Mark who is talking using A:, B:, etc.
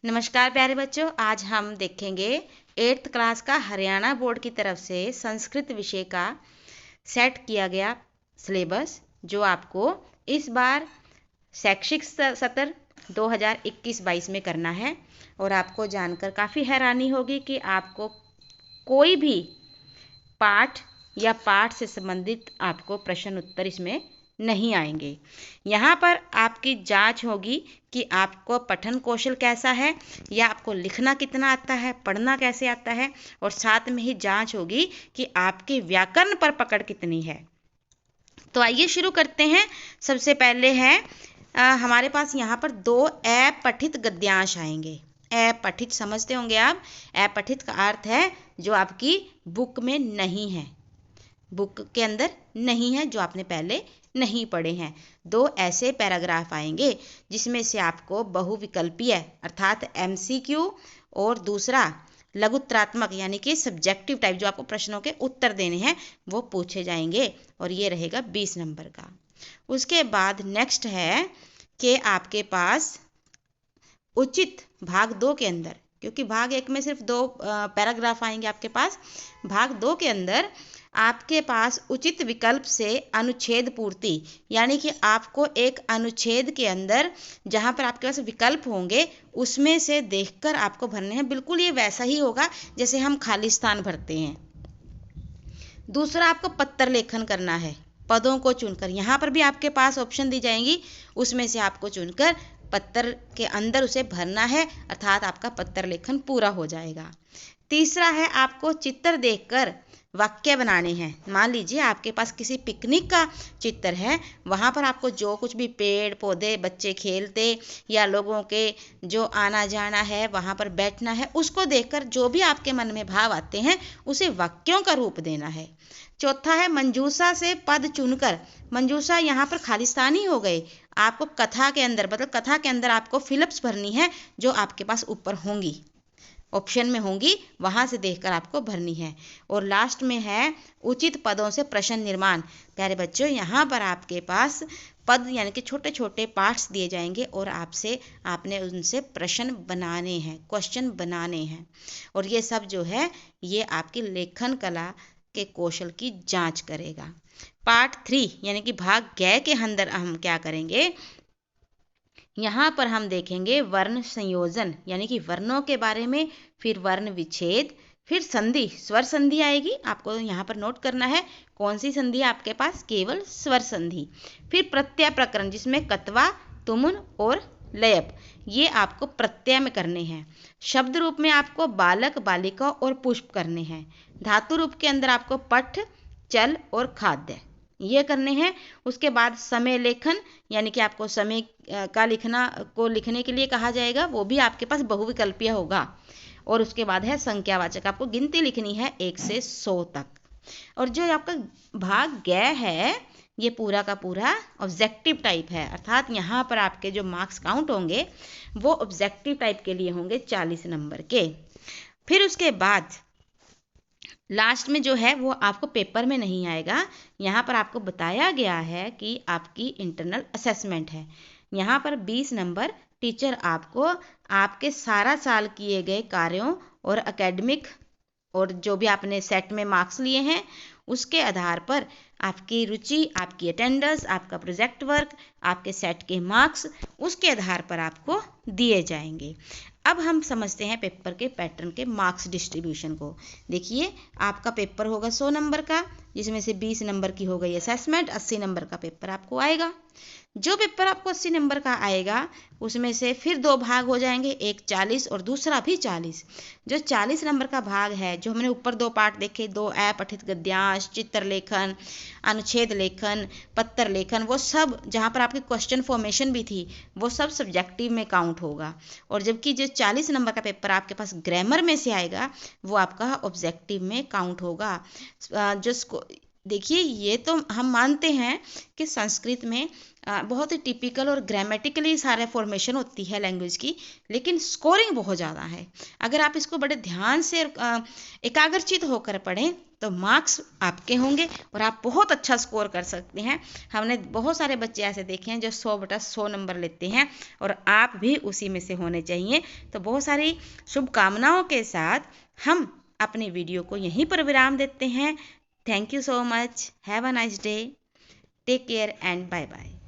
A: नमस्कार प्यारे बच्चों, आज हम देखेंगे 8th क्लास का हरियाणा बोर्ड की तरफ से संस्कृत विषय का सेट किया गया सिलेबस, जो आपको इस बार शैक्षिक सत्र 2021-22 में करना है। और आपको जानकर काफ़ी हैरानी होगी कि आपको कोई भी पाठ या पाठ से संबंधित आपको प्रश्न उत्तर इसमें नहीं आएंगे। यहाँ पर आपकी जांच होगी कि आपको पठन कौशल कैसा है, या आपको लिखना कितना आता है, पढ़ना कैसे आता है, और साथ में ही जांच होगी कि आपकी व्याकरण पर पकड़ कितनी है। तो आइए शुरू करते हैं। सबसे पहले है हमारे पास यहाँ पर 2 अपठित गद्यांश आएंगे। अपठित समझते होंगे आप। अपठित का अर्थ है जो आपकी बुक में नहीं है, बुक के अंदर नहीं है, जो आपने पहले नहीं पढ़े हैं। 2 ऐसे पैराग्राफ आएंगे जिसमें से आपको बहुविकल्पीय अर्थात MCQ और दूसरा लघुत्तरात्मक यानी कि सब्जेक्टिव टाइप जो आपको प्रश्नों के उत्तर देने हैं वो पूछे जाएंगे, और ये रहेगा 20 नंबर का। उसके बाद नेक्स्ट है कि आपके पास उचित भाग 2 के अंदर, क्योंकि भाग 1 में सिर्फ 2 पैराग्राफ आएंगे आपके पास, भाग 2 के अंदर आपके पास उचित विकल्प से अनुच्छेद पूर्ति, यानी कि आपको एक अनुच्छेद के अंदर जहां पर आपके पास विकल्प होंगे उसमें से देखकर आपको भरने हैं। बिल्कुल ये वैसा ही होगा जैसे हम खाली स्थान भरते हैं। दूसरा, आपको पत्र लेखन करना है, पदों को चुनकर। यहाँ पर भी आपके पास ऑप्शन दी जाएंगी, उसमें से आपको चुनकर पत्र के अंदर उसे भरना है, अर्थात आपका पत्र लेखन पूरा हो जाएगा। तीसरा है आपको चित्र देखकर वाक्य बनाने हैं। मान लीजिए आपके पास किसी पिकनिक का चित्र है, वहाँ पर आपको जो कुछ भी पेड़ पौधे, बच्चे खेलते या लोगों के जो आना जाना है, वहाँ पर बैठना है, उसको देखकर जो भी आपके मन में भाव आते हैं उसे वाक्यों का रूप देना है। चौथा है मंजूषा से पद चुनकर। मंजूषा यहाँ पर खालिस्तान ही हो गए। आपको कथा के अंदर, मतलब कथा के अंदर आपको फिलप्स भरनी है जो आपके पास ऊपर होंगी, ऑप्शन में होंगी, वहां से देखकर आपको भरनी है। और लास्ट में है उचित पदों से प्रश्न निर्माण। प्यारे बच्चों, यहाँ पर आपके पास पद यानी कि छोटे छोटे पार्ट्स दिए जाएंगे और आपने उनसे प्रश्न बनाने हैं, क्वेश्चन बनाने हैं। और ये सब जो है ये आपकी लेखन कला के कौशल की जांच करेगा। पार्ट 3 यानी कि भाग ग के अंदर हम क्या करेंगे, यहाँ पर हम देखेंगे वर्ण संयोजन यानी कि वर्णों के बारे में, फिर वर्ण विच्छेद, फिर संधि, स्वर संधि आएगी। आपको यहाँ पर नोट करना है कौन सी संधि है आपके पास, केवल स्वर संधि। फिर प्रत्यय प्रकरण जिसमें कत्वा, तुमुन और लयप, ये आपको प्रत्यय में करने हैं। शब्द रूप में आपको बालक, बालिका और पुष्प करने हैं। धातु रूप के अंदर आपको पठ, चल और खाद्य ये करने हैं। उसके बाद समय लेखन यानी कि आपको समय का लिखने के लिए कहा जाएगा, वो भी आपके पास बहुविकल्पीय होगा। और उसके बाद है संख्यावाचक, आपको गिनती लिखनी है 1 से 100 तक। और जो आपका भाग ग है ये पूरा का पूरा ऑब्जेक्टिव टाइप है, अर्थात यहाँ पर आपके जो मार्क्स काउंट होंगे वो ऑब्जेक्टिव टाइप के लिए होंगे 40 नंबर के। फिर उसके बाद लास्ट में जो है वो आपको पेपर में नहीं आएगा। यहाँ पर आपको बताया गया है कि आपकी इंटरनल असेसमेंट है। यहाँ पर 20 नंबर टीचर आपको आपके सारा साल किए गए कार्यों और एकेडमिक और जो भी आपने सेट में मार्क्स लिए हैं उसके आधार पर आपकी रुचि, आपकी अटेंडेंस, आपका प्रोजेक्ट वर्क, आपके सेट के मार्क्स, उसके आधार पर आपको दिए जाएंगे। अब हम समझते हैं पेपर के पैटर्न के मार्क्स डिस्ट्रीब्यूशन को। देखिए आपका पेपर होगा 100 नंबर का, जिसमें से 20 नंबर की हो गई असेसमेंट, 80 नंबर का पेपर आपको आएगा। जो पेपर आपको 80 नंबर का आएगा उसमें से फिर 2 भाग हो जाएंगे, एक 40 और दूसरा भी 40। जो 40 नंबर का भाग है, जो हमने ऊपर 2 पार्ट देखे, 2 अपठित गद्यांश, चित्र लेखन, अनुच्छेद लेखन, पत्र लेखन, वो सब जहाँ पर आपकी क्वेश्चन फॉर्मेशन भी थी वो सब सब्जेक्टिव में काउंट होगा। और जबकि जो 40 नंबर का पेपर आपके पास ग्रामर में से आएगा वो आपका ऑब्जेक्टिव में काउंट होगा। देखिए ये तो हम मानते हैं कि संस्कृत में बहुत ही टिपिकल और ग्रामेटिकली सारे फॉर्मेशन होती है लैंग्वेज की, लेकिन स्कोरिंग बहुत ज़्यादा है। अगर आप इसको बड़े ध्यान से एकाग्रचित होकर पढ़ें तो मार्क्स आपके होंगे और आप बहुत अच्छा स्कोर कर सकते हैं। हमने बहुत सारे बच्चे ऐसे देखे हैं जो 100/100 नंबर लेते हैं और आप भी उसी में से होने चाहिए। तो बहुत सारी शुभकामनाओं के साथ हम अपनी वीडियो को यहीं पर विराम देते हैं। Thank you so much. Have a nice day. Take care and bye bye.